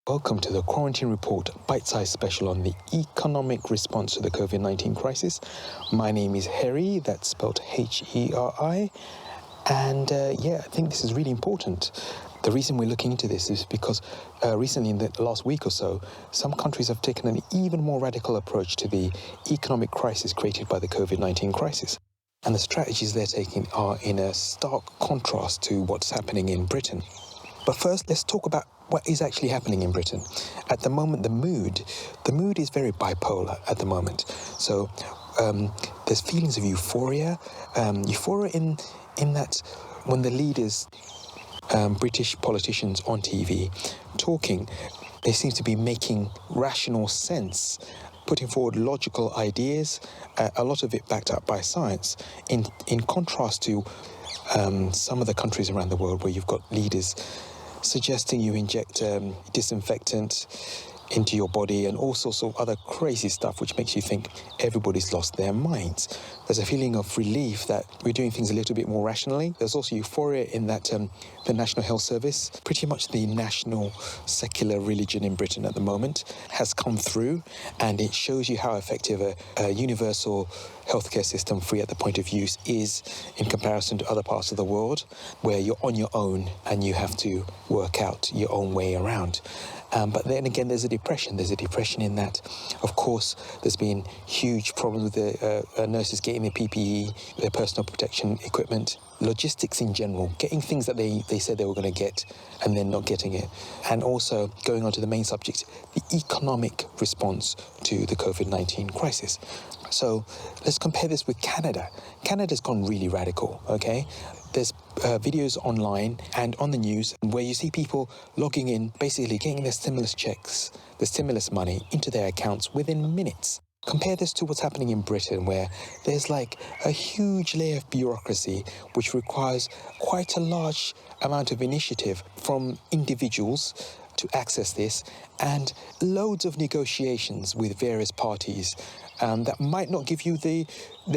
Welcome to the Quarantine Report bite-sized special on the economic response to the COVID-19 crisis. My name is Harry, that's spelled H-E-R-I, and I think this is really important. The reason we're looking into this is because recently, in the last week or so, some countries have taken an even more radical approach to the economic crisis created by the COVID-19 crisis. And the strategies they're taking are in a stark contrast to what's happening in Britain. But first, let's talk about what is actually happening in Britain. At the moment, the mood is very bipolar at the moment. So there's feelings of euphoria. Euphoria in that when the leaders, British politicians on TV, talking, they seem to be making rational sense, putting forward logical ideas, a lot of it backed up by science, in contrast to some of the countries around the world where you've got leaders suggesting you inject disinfectant into your body and all sorts of other crazy stuff which makes you think everybody's lost their minds. There's a feeling of relief that we're doing things a little bit more rationally. There's also euphoria in that the National Health Service, pretty much the national secular religion in Britain at the moment, has come through, and it shows you how effective a universal healthcare system free at the point of use is in comparison to other parts of the world where you're on your own and you have to work out your own way around. But then again, there's a depression. There's a depression in that, of course, there's been huge problems with the nurses getting their PPE, their personal protection equipment, logistics in general, getting things that they said they were going to get and then not getting it. And also, going on to the main subject, the economic response to the COVID-19 crisis. So let's compare this with Canada. Canada's gone really radical, okay? There's videos online and on the news where you see people logging in, basically getting their stimulus checks, the stimulus money into their accounts within minutes. Compare this to what's happening in Britain, where there's like a huge layer of bureaucracy which requires quite a large amount of initiative from individuals to access this, and loads of negotiations with various parties that might not give you the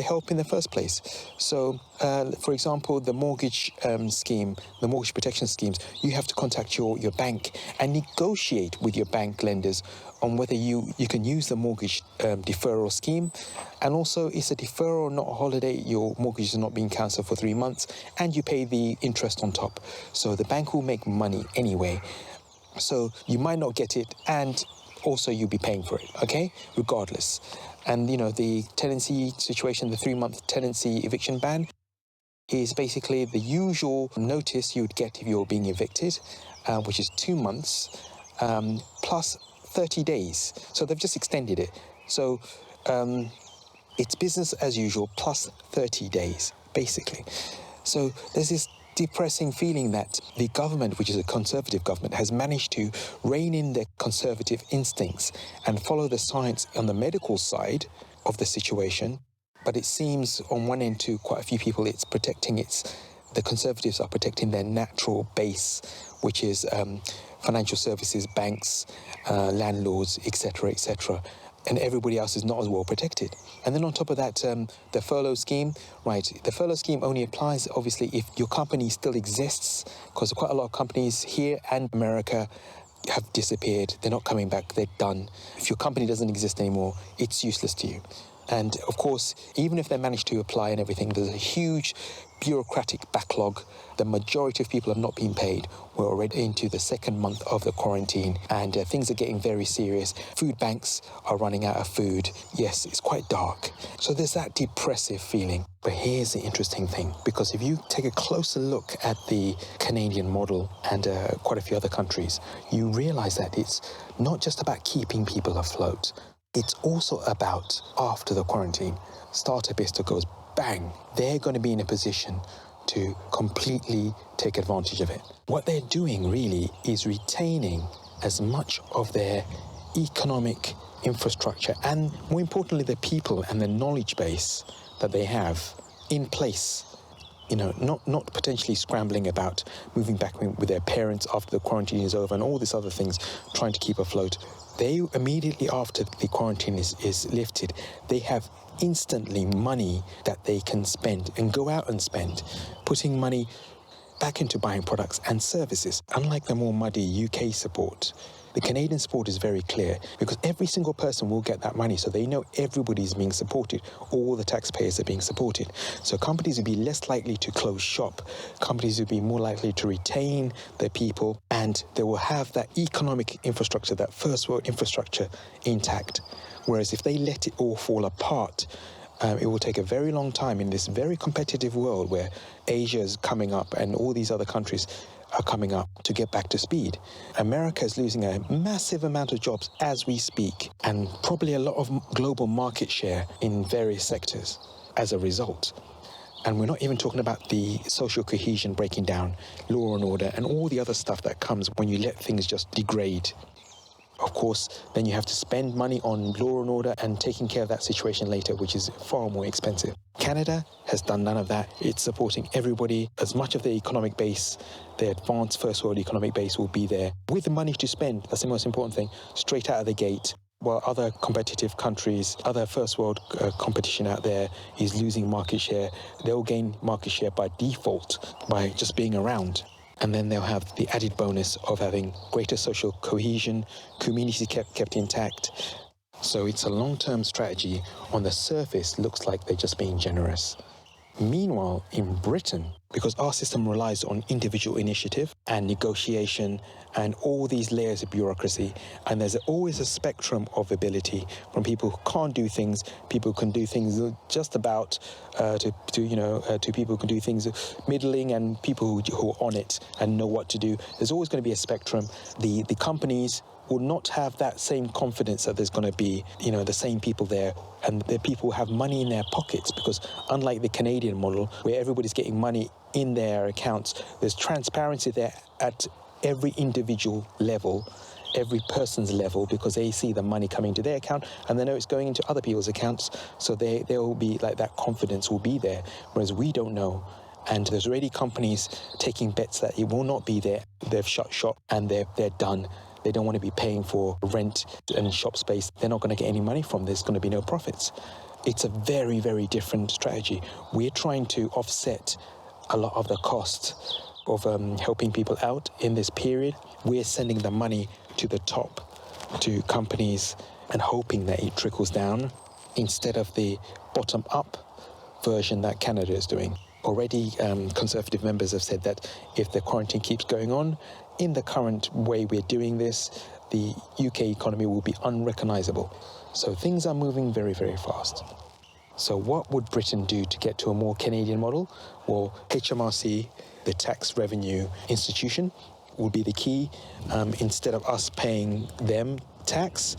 help in the first place. So, for example, the mortgage scheme, the mortgage protection schemes, you have to contact your bank and negotiate with your bank lenders on whether you can use the mortgage deferral scheme. And also, it's a deferral, not a holiday. Your mortgage is not being cancelled for 3 months, and you pay the interest on top. So the bank will make money anyway. So you might not get it, and also you'll be paying for it, okay? Regardless. And, the tenancy situation, the 3-month tenancy eviction ban is basically the usual notice you'd get if you're being evicted, which is 2 months, plus 30 days. So they've just extended it. So it's business as usual plus 30 days, basically. So there's this depressing feeling that the government, which is a conservative government, has managed to rein in their conservative instincts and follow the science on the medical side of the situation. But it seems on one end to quite a few people it's protecting the conservatives are protecting their natural base, which is financial services, banks, landlords, etc., etc. And everybody else is not as well protected. And then on top of that, the furlough scheme, right? The furlough scheme only applies, obviously, if your company still exists, because quite a lot of companies here and America have disappeared. They're not coming back. They're done. If your company doesn't exist anymore, it's useless to you. And of course, even if they manage to apply and everything, there's a huge bureaucratic backlog. The majority of people have not been paid. We're already into the second month of the quarantine, and things are getting very serious. Food banks are running out of food. Yes, it's quite dark. So there's that depressive feeling. But here's the interesting thing, because if you take a closer look at the Canadian model and quite a few other countries, you realize that it's not just about keeping people afloat. It's also about, after the quarantine, starter Bista goes bang, they're going to be in a position to completely take advantage of it. What they're doing really is retaining as much of their economic infrastructure and, more importantly, the people and the knowledge base that they have in place. Not potentially scrambling about moving back with their parents after the quarantine is over and all these other things, trying to keep afloat. They immediately after the quarantine is lifted, they have instantly money that they can spend and go out and spend, putting money back into buying products and services. Unlike the more muddy UK support, the Canadian support is very clear because every single person will get that money, so they know everybody's being supported. All the taxpayers are being supported. So companies will be less likely to close shop. Companies will be more likely to retain their people, and they will have that economic infrastructure, that first world infrastructure intact. Whereas if they let it all fall apart, it will take a very long time in this very competitive world where Asia is coming up and all these other countries are coming up to get back to speed. America is losing a massive amount of jobs as we speak, and probably a lot of global market share in various sectors as a result. And we're not even talking about the social cohesion breaking down, law and order, and all the other stuff that comes when you let things just degrade. Of course, then you have to spend money on law and order and taking care of that situation later, which is far more expensive. Canada has done none of that. It's supporting everybody. As much of the economic base, the advanced first world economic base will be there with the money to spend. That's the most important thing, straight out of the gate. While other competitive countries, other first world competition out there is losing market share, they'll gain market share by default, by just being around. And then they'll have the added bonus of having greater social cohesion, community kept intact. So it's a long-term strategy. On the surface, looks like they're just being generous. Meanwhile, in Britain, because our system relies on individual initiative and negotiation and all these layers of bureaucracy, and there's always a spectrum of ability from people who can't do things, people who can do things just about, to people who can do things middling, and people who are on it and know what to do. There's always going to be a spectrum. The companies will not have that same confidence that there's going to be, the same people there, and the people have money in their pockets, because unlike the Canadian model, where everybody's getting money in their accounts, there's transparency there at every individual level, every person's level, because they see the money coming to their account and they know it's going into other people's accounts, so they will be like, that confidence will be there, whereas we don't know. And there's already companies taking bets that it will not be there. They've shut shop and they're done. They don't want to be paying for rent and shop space. They're not going to get any money from this. There's going to be no profits. It's a very, very different strategy. We're trying to offset a lot of the costs of helping people out in this period. We're sending the money to the top, to companies, and hoping that it trickles down instead of the bottom-up version that Canada is doing. Already, Conservative members have said that if the quarantine keeps going on, in the current way we're doing this, the UK economy will be unrecognisable. So things are moving very, very fast. So what would Britain do to get to a more Canadian model? Well, HMRC, the tax revenue institution, will be the key. Instead of us paying them tax,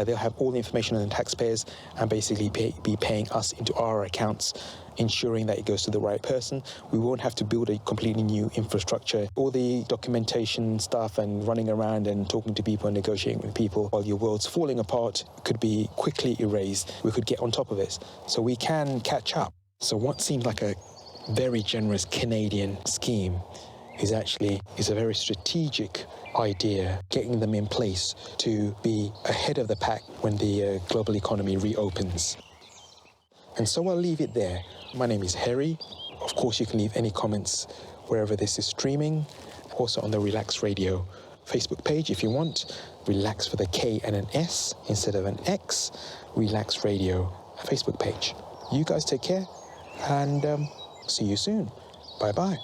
they'll have all the information on the taxpayers and basically be paying us into our accounts, ensuring that it goes to the right person. We won't have to build a completely new infrastructure. All the documentation stuff and running around and talking to people and negotiating with people while your world's falling apart could be quickly erased. We could get on top of this, so we can catch up. So what seemed like a very generous Canadian scheme is a very strategic idea, getting them in place to be ahead of the pack when the global economy reopens. And so I'll leave it there. My name is Harry. Of course, you can leave any comments wherever this is streaming. Also on the Relaks Radio Facebook page if you want. Relaks with a K and an S instead of an X. Relaks Radio Facebook page. You guys take care and see you soon. Bye-bye.